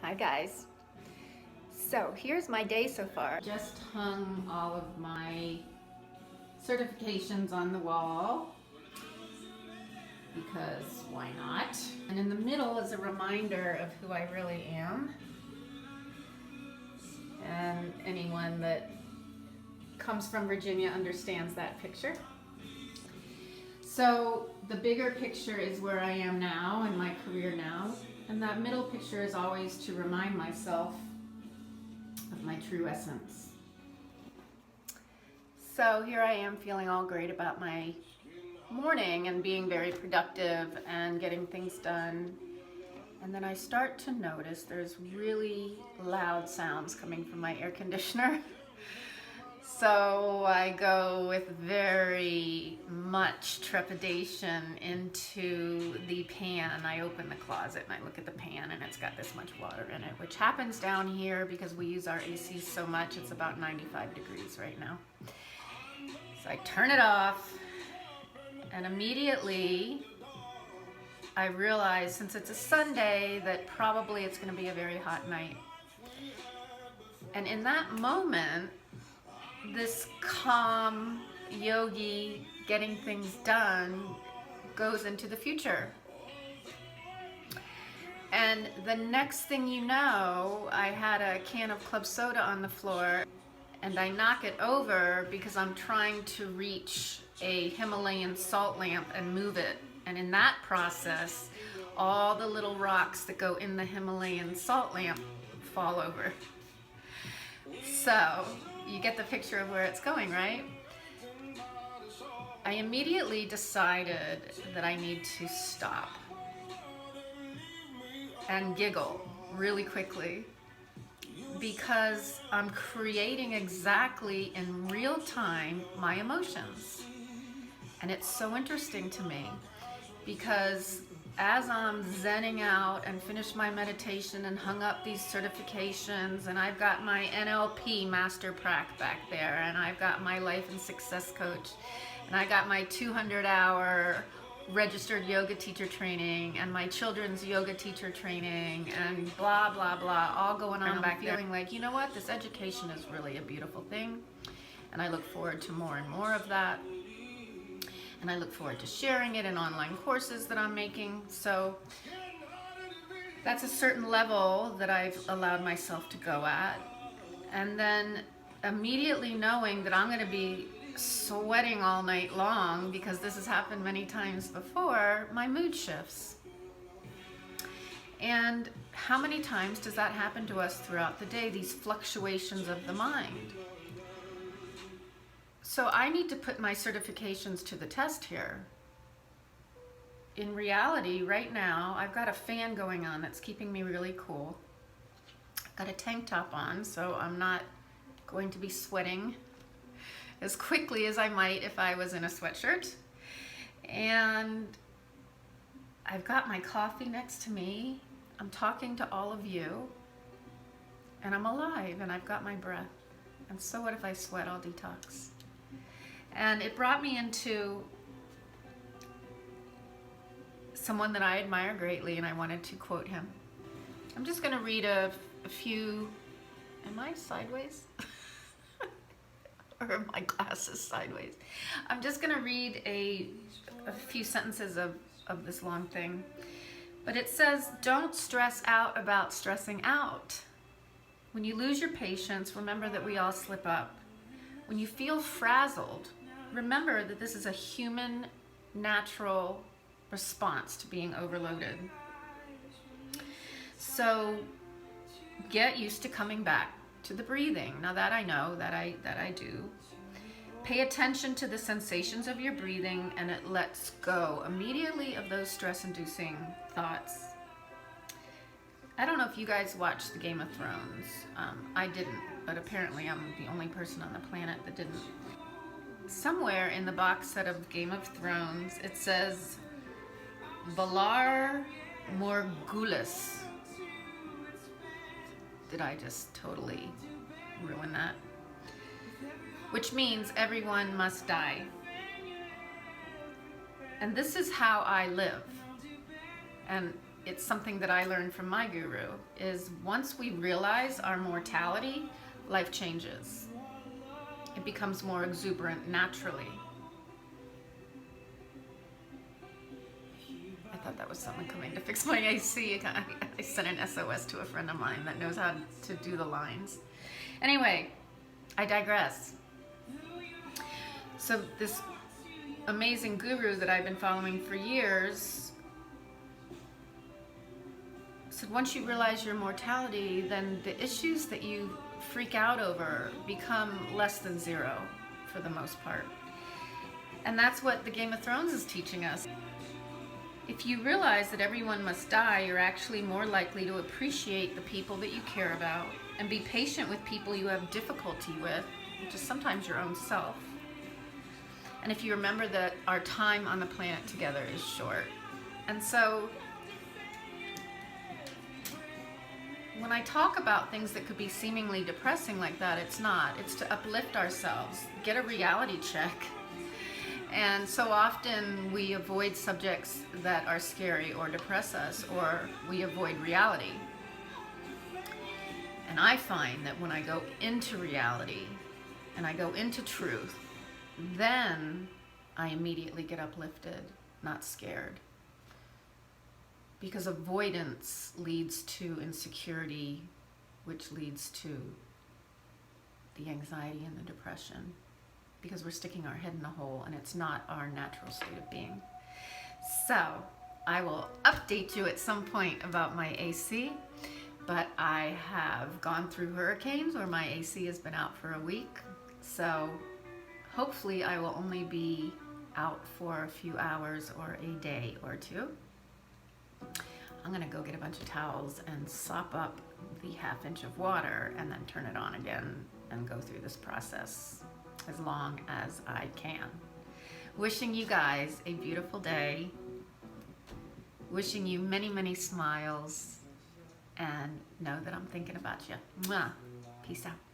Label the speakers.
Speaker 1: Hi guys. So here's my day so far. Just hung all of my certifications on the wall because why not? And in the middle is a reminder of who I really am. And anyone that comes from Virginia understands that picture. So the bigger picture is where I am now in my career now. And that middle picture is always to remind myself of my true essence. So here I am feeling all great about my morning and being very productive and getting things done. And then I start to notice there's really loud sounds coming from my air conditioner. So I go with very much trepidation into the pan. I open the closet and I look at the pan and it's got this much water in it, which happens down here because we use our AC so much. It's about 95 degrees right now. So I turn it off and immediately I realize, since it's a Sunday, that probably it's going to be a very hot night. And in that moment, this calm, yogi, getting things done goes into the future. And the next thing you know, I had a can of club soda on the floor and I knock it over because I'm trying to reach a Himalayan salt lamp and move it. And in that process, all the little rocks that go in the Himalayan salt lamp fall over. So you get the picture of where it's going, right? I immediately decided that I need to stop and giggle really quickly because I'm creating exactly in real time my emotions. And it's so interesting to me because as I'm zenning out and finished my meditation and hung up these certifications, and I've got my NLP master prac back there, and I've got my life and success coach, and I got my 200-hour registered yoga teacher training and my children's yoga teacher training and blah, blah, blah, all going on back there. Feeling like, you know what, this education is really a beautiful thing, and I look forward to more and more of that. And I look forward to sharing it in online courses that I'm making. So that's a certain level that I've allowed myself to go at. And then immediately knowing that I'm going to be sweating all night long because this has happened many times before, my mood shifts. And how many times does that happen to us throughout the day, these fluctuations of the mind? So I need to put my certifications to the test here. In reality, right now, I've got a fan going on that's keeping me really cool. I've got a tank top on, so I'm not going to be sweating as quickly as I might if I was in a sweatshirt. And I've got my coffee next to me. I'm talking to all of you, and I'm alive, and I've got my breath. And so what if I sweat? I'll detox. And it brought me into someone that I admire greatly, and I wanted to quote him. I'm just going to read a few. Am I sideways? Or are my glasses sideways? I'm just going to read a few sentences of this long thing. But it says, don't stress out about stressing out. When you lose your patience, remember that we all slip up. When you feel frazzled, remember that this is a human, natural response to being overloaded. So get used to coming back to the breathing. Now that I know, that I do. Pay attention to the sensations of your breathing, and it lets go immediately of those stress-inducing thoughts. I don't know if you guys watched the Game of Thrones. I didn't, but apparently I'm the only person on the planet that didn't. Somewhere in the box set of Game of Thrones, it says Valar Morghulis. Did I just totally ruin that? Which means everyone must die. And this is how I live. And it's something that I learned from my guru, is once we realize our mortality, life changes. It becomes more exuberant naturally. I thought that was someone coming to fix my AC. I sent an SOS to a friend of mine that knows how to do the lines. Anyway, I digress. So this amazing guru that I've been following for years said once you realize your mortality, then the issues that you freak out over become less than zero for the most part. And that's what the Game of Thrones is teaching us. If you realize that everyone must die, you're actually more likely to appreciate the people that you care about and be patient with people you have difficulty with, which is sometimes your own self. And if you remember that our time on the planet together is short. And so when I talk about things that could be seemingly depressing like that, it's not. It's to uplift ourselves, get a reality check. And so often we avoid subjects that are scary or depress us, or we avoid reality. And I find that when I go into reality and I go into truth, then I immediately get uplifted, not scared. Because avoidance leads to insecurity, which leads to the anxiety and the depression. Because we're sticking our head in a hole and it's not our natural state of being. So I will update you at some point about my AC, but I have gone through hurricanes where my AC has been out for a week. So hopefully I will only be out for a few hours or a day or two. I'm gonna go get a bunch of towels and sop up the ½ inch of water and then turn it on again and go through this process as long as I can. Wishing you guys a beautiful day. Wishing you many, many smiles. And know that I'm thinking about you. Mwah. Peace out.